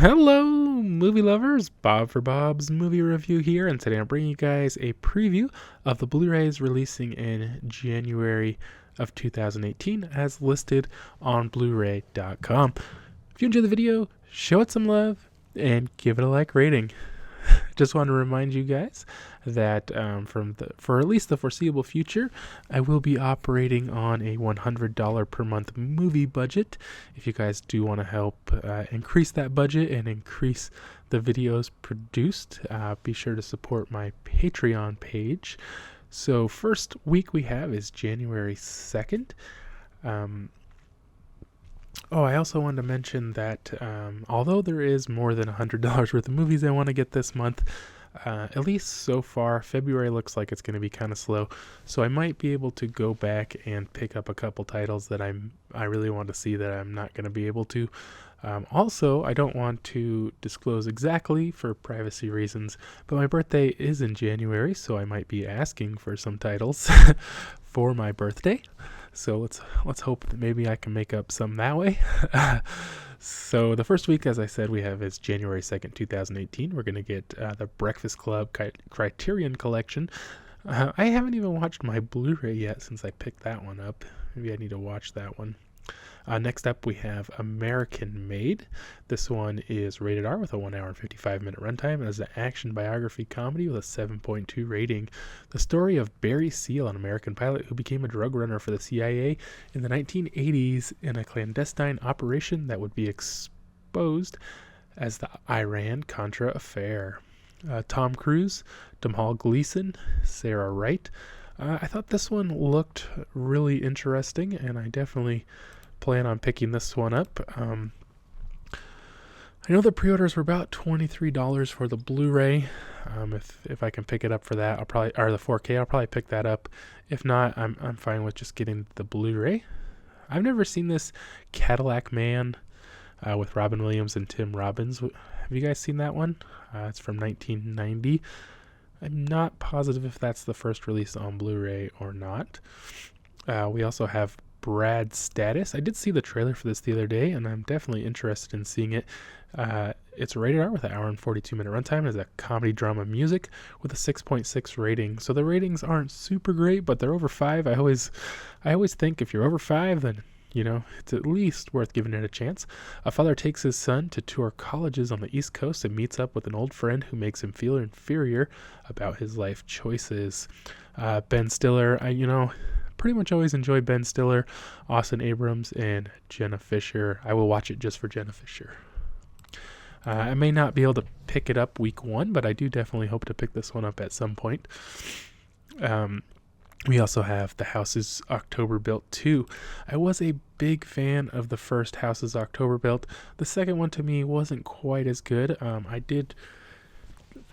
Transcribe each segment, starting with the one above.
Hello, movie lovers. Bob for Bob's Movie Review here, and today I'm bringing you guys a preview of the Blu-rays releasing in January of 2018 as listed on Blu-ray.com. If you enjoyed the video, show it some love and give it a like rating. Just want to remind you guys that for at least the foreseeable future, I will be operating on a $100 per month movie budget. If you guys do want to help increase that budget and increase the videos produced, be sure to support my Patreon page. So first week we have is January 2nd. I also wanted to mention that although there is more than $100 worth of movies I want to get this month, at least so far, February looks like it's going to be kind of slow. So I might be able to go back and pick up a couple titles that I really want to see that I'm not going to be able to. Also, I don't want to disclose exactly for privacy reasons, but my birthday is in January, so I might be asking for some titles for my birthday. So let's hope that maybe I can make up some that way. So the first week, as I said, we have is January 2nd, 2018. We're going to get the Breakfast Club Criterion Collection. I haven't even watched my Blu-ray yet since I picked that one up. Maybe I need to watch that one. Next up, we have American Made. This one is rated R with a 1 hour and 55-minute runtime and is an action biography comedy with a 7.2 rating. The story of Barry Seal, an American pilot who became a drug runner for the CIA in the 1980s in a clandestine operation that would be exposed as the Iran-Contra affair. Tom Cruise, Domhnall Gleeson, Sarah Wright. I thought this one looked really interesting, and I definitely plan on picking this one up. I know the pre-orders were about $23 for the Blu-ray. If I can pick it up for that, or the 4K, I'll probably pick that up. If not, I'm fine with just getting the Blu-ray. I've never seen this Cadillac Man with Robin Williams and Tim Robbins. Have you guys seen that one? It's from 1990. I'm not positive if that's the first release on Blu-ray or not. We also have Brad Status. I did see the trailer for this the other day, and I'm definitely interested in seeing it. It's rated R with an hour and 42-minute runtime. It's a comedy drama music with a 6.6 rating. So the ratings aren't super great, but they're over 5. I always think if you're over 5, then it's at least worth giving it a chance. A father takes his son to tour colleges on the East Coast and meets up with an old friend who makes him feel inferior about his life choices. Ben Stiller, pretty much always enjoy Ben Stiller, Austin Abrams, and Jenna Fisher. I will watch it just for Jenna Fisher. I may not be able to pick it up week 1, but I do definitely hope to pick this one up at some point. We also have The House is October Built 2. I was a big fan of the first House is October Built. The second one to me wasn't quite as good. I did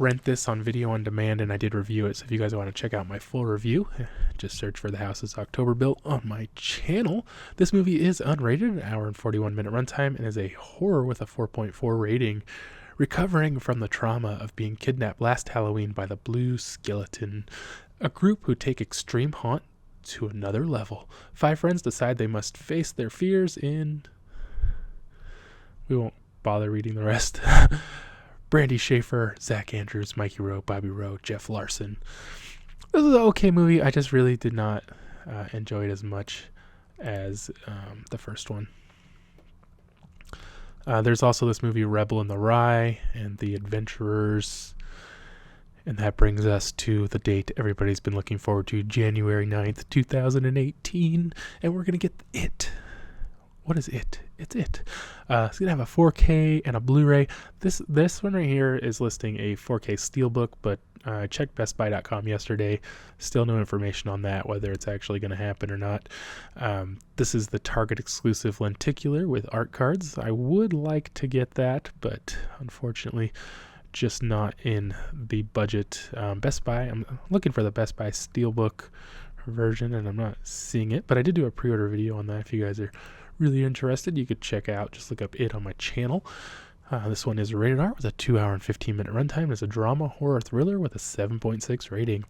rent this on video on demand, and I did review it. So if you guys want to check out my full review, just search for The House is October Built on my channel. This movie is unrated, an hour and 41-minute runtime, and is a horror with a 4.4 rating. Recovering from the trauma of being kidnapped last Halloween by the Blue Skeleton, a group who take extreme haunt to another level. 5 friends decide they must face their fears in... We won't bother reading the rest. Brandy Schaefer, Zach Andrews, Mikey Rowe, Bobby Rowe, Jeff Larson. This is an okay movie. I just really did not enjoy it as much as the first one. There's also this movie Rebel in the Rye and The Adventurers. And that brings us to the date everybody's been looking forward to, January 9th, 2018. And we're going to get it. What is it? It's it. It's going to have a 4K and a Blu-ray. This one right here is listing a 4K Steelbook, but I checked BestBuy.com yesterday. Still no information on that, whether it's actually going to happen or not. This is the Target exclusive lenticular with art cards. I would like to get that, but unfortunately just not in the budget. Best Buy, I'm looking for the Best Buy Steelbook version, and I'm not seeing it, but I did do a pre-order video on that. If you guys are really interested, you could check out, just look up it on my channel. This one is rated R with a 2 hour and 15-minute runtime. It's a drama horror thriller with a 7.6 rating.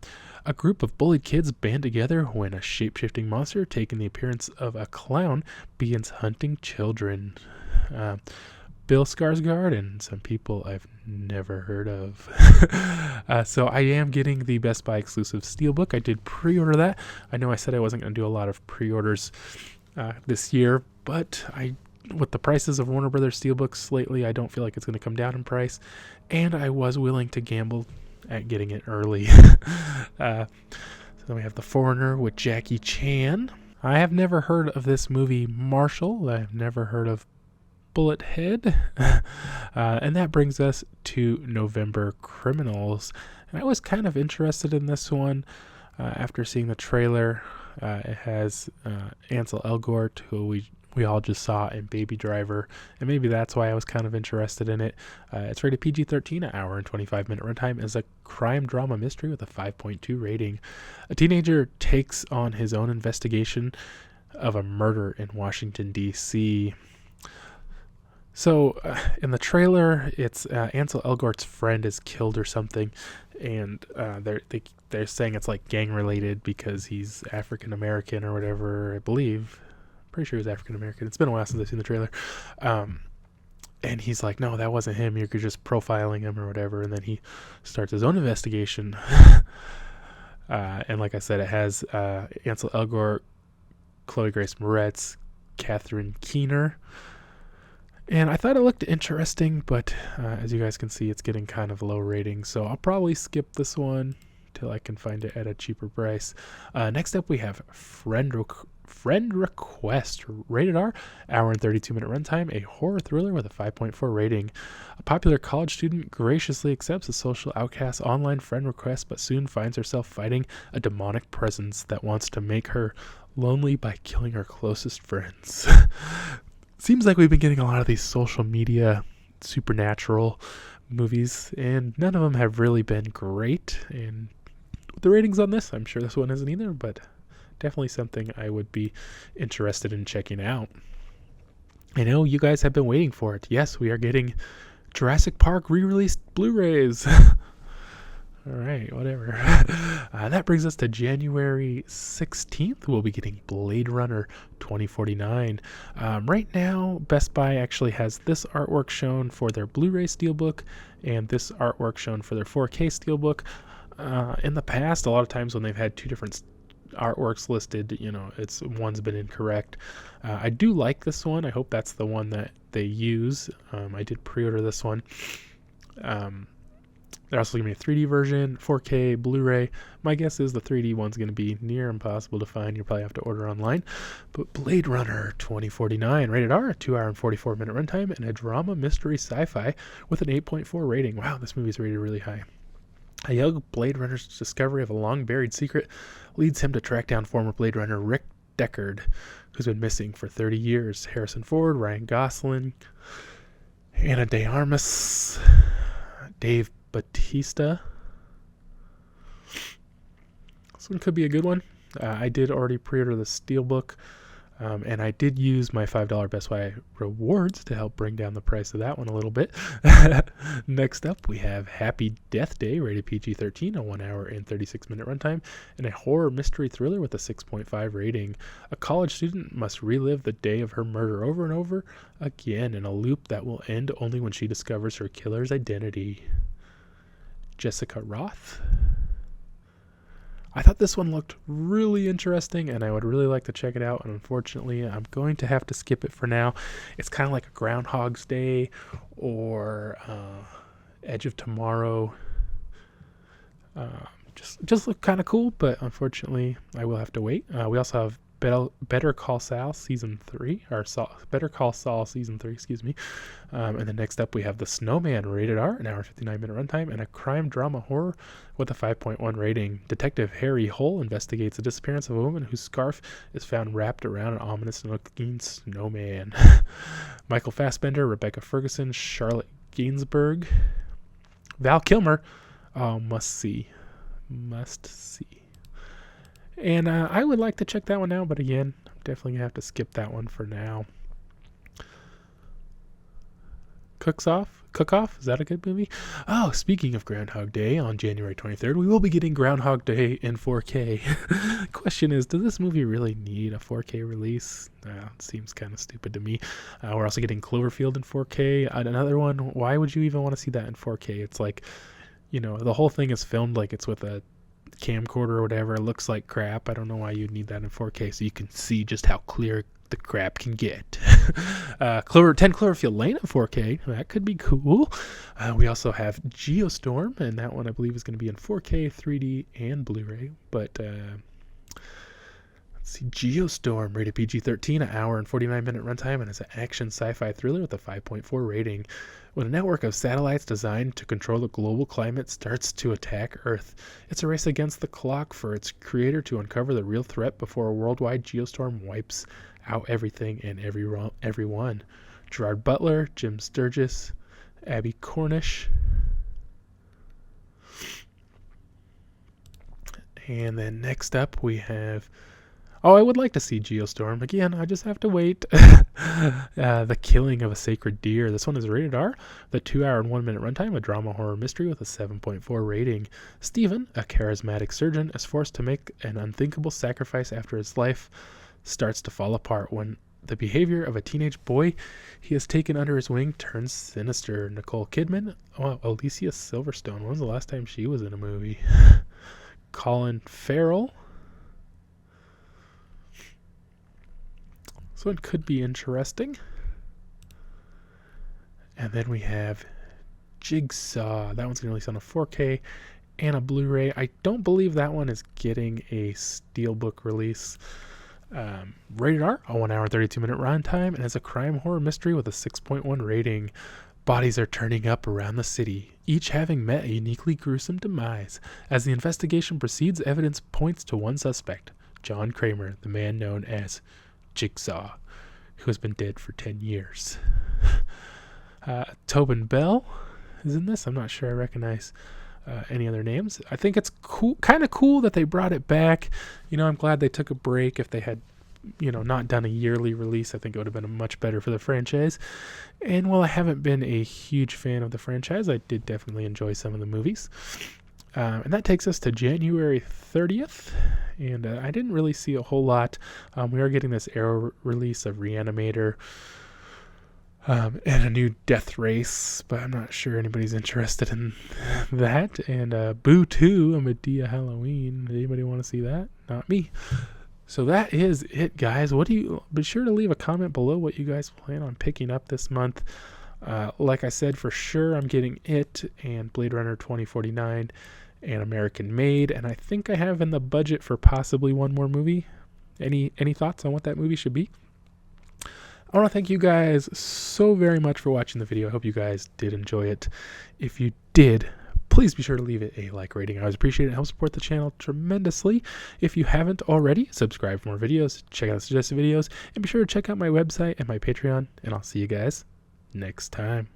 A group of bullied kids band together when a shape-shifting monster taking the appearance of a clown begins hunting children. Bill Skarsgård and some people I've never heard of. So I am getting the Best Buy exclusive Steelbook. I did pre-order that. I know I said I wasn't going to do a lot of pre-orders this year, but with the prices of Warner Brothers Steelbooks lately, I don't feel like it's going to come down in price, and I was willing to gamble at getting it early. So then we have The Foreigner with Jackie Chan. I have never heard of this movie, Marshall. I've never heard of Bullet Head. And that brings us to November Criminals. And I was kind of interested in this one after seeing the trailer. It has Ansel Elgort, who we all just saw in Baby Driver, and maybe that's why I was kind of interested in it. It's rated PG-13, an hour and 25-minute runtime, as a crime drama mystery with a 5.2 rating. A teenager takes on his own investigation of a murder in Washington, D.C. So in the trailer, it's Ansel Elgort's friend is killed or something, and they're saying it's like gang related because he's African American or whatever, I believe. Pretty sure he was African American. It's been a while since I've seen the trailer. And he's like, no, that wasn't him. You're just profiling him or whatever. And then he starts his own investigation. And like I said, it has Ansel Elgort, Chloe Grace Moretz, Catherine Keener. And I thought it looked interesting, but as you guys can see, it's getting kind of low rating. So I'll probably skip this one till I can find it at a cheaper price. Next up, we have Friend Request, rated R, hour and 32-minute runtime, a horror thriller with a 5.4 rating. A popular college student graciously accepts a social outcast's online friend request, but soon finds herself fighting a demonic presence that wants to make her lonely by killing her closest friends. Seems like we've been getting a lot of these social media supernatural movies, and none of them have really been great. And the ratings on this, I'm sure this one isn't either, but definitely something I would be interested in checking out. I know you guys have been waiting for it. Yes, we are getting Jurassic Park re-released Blu-rays. All right, whatever. That brings us to January 16th. We'll be getting Blade Runner 2049. Right now, Best Buy actually has this artwork shown for their Blu-ray Steelbook and this artwork shown for their 4K Steelbook. In the past, a lot of times when they've had two different artworks listed, one's been incorrect. I do like this one. I hope that's the one that they use. I did pre-order this one. They're also giving me a 3D version, 4K, Blu-ray. My guess is the 3D one's going to be near impossible to find. You'll probably have to order online. But Blade Runner 2049, rated R, 2 hour and 44-minute runtime, and a drama mystery sci-fi with an 8.4 rating. Wow, this movie's rated really high. A young Blade Runner's discovery of a long-buried secret leads him to track down former Blade Runner Rick Deckard, who's been missing for 30 years. Harrison Ford, Ryan Gosling, Ana de Armas, Dave Bautista. This one could be a good one. I did already pre-order the Steelbook, and I did use my $5 Best Buy rewards to help bring down the price of that one a little bit. Next up, we have Happy Death Day, rated PG-13, a 1 hour and 36-minute runtime, and a horror mystery thriller with a 6.5 rating. A college student must relive the day of her murder over and over again in a loop that will end only when she discovers her killer's identity. Jessica Roth. I thought this one looked really interesting, and I would really like to check it out, and unfortunately I'm going to have to skip it for now. It's kind of like a Groundhog's Day or Edge of Tomorrow. Just look kind of cool, but unfortunately I will have to wait. We also have Better Call Saul Season 3, or Better Call Saul Season 3, excuse me. And then next up we have The Snowman, rated R, an hour 59-minute runtime, and a crime drama horror with a 5.1 rating. Detective Harry Hull investigates the disappearance of a woman whose scarf is found wrapped around an ominous-looking snowman. Michael Fassbender, Rebecca Ferguson, Charlotte Gainsbourg, Val Kilmer. Oh, must see. And I would like to check that one out, but again, I'm definitely going to have to skip that one for now. Cook Off? Is that a good movie? Oh, speaking of Groundhog Day, on January 23rd, we will be getting Groundhog Day in 4K. Question is, does this movie really need a 4K release? It seems kind of stupid to me. We're also getting Cloverfield in 4K. Another one, why would you even want to see that in 4K? It's like, the whole thing is filmed like it's with a camcorder or whatever. It looks like crap. I don't know why you'd need that in 4K, so you can see just how clear the crap can get. 10 Cloverfield Lane in 4K. That could be cool. We also have Geostorm, and that one I believe is going to be in 4K, 3D, and Blu-ray. But let's see, Geostorm, rated PG-13, an hour and 49-minute runtime, and it's an action sci-fi thriller with a 5.4 rating. When a network of satellites designed to control the global climate starts to attack Earth, it's a race against the clock for its creator to uncover the real threat before a worldwide geostorm wipes out everything and everyone. Gerard Butler, Jim Sturgis, Abby Cornish. And then next up we have... Oh, I would like to see Geostorm. Again, I just have to wait. The Killing of a Sacred Deer. This one is rated R. The 2-hour and 1-minute runtime, a drama horror mystery with a 7.4 rating. Stephen, a charismatic surgeon, is forced to make an unthinkable sacrifice after his life starts to fall apart when the behavior of a teenage boy he has taken under his wing turns sinister. Nicole Kidman. Oh, Alicia Silverstone. When was the last time she was in a movie? Colin Farrell. So it could be interesting. And then we have Jigsaw. That one's going to release on a 4K and a Blu-ray. I don't believe that one is getting a Steelbook release. Rated R, a 1 hour and 32-minute runtime, and it's a crime horror mystery with a 6.1 rating. Bodies are turning up around the city, each having met a uniquely gruesome demise. As the investigation proceeds, evidence points to one suspect, John Kramer, the man known as Jigsaw, who has been dead for 10 years. Tobin Bell is in this. I'm not sure I recognize any other names. I think it's kind of cool that they brought it back. I'm glad they took a break. If they had, not done a yearly release, I think it would have been much better for the franchise. And while I haven't been a huge fan of the franchise, I did definitely enjoy some of the movies. And that takes us to January 30th. And I didn't really see a whole lot. We are getting this Arrow release of Reanimator and a new Death Race, but I'm not sure anybody's interested in that. And Boo 2, a Medea Halloween. Anybody want to see that? Not me. So that is it, guys. Be sure to leave a comment below what you guys plan on picking up this month. Like I said, for sure, I'm getting It and Blade Runner 2049 and American Made, and I think I have in the budget for possibly one more movie. Any thoughts on what that movie should be? I want to thank you guys so very much for watching the video. I hope you guys did enjoy it. If you did, please be sure to leave it a like rating. I always appreciate it. It helps support the channel tremendously. If you haven't already, subscribe for more videos, check out the suggested videos, and be sure to check out my website and my Patreon, and I'll see you guys next time.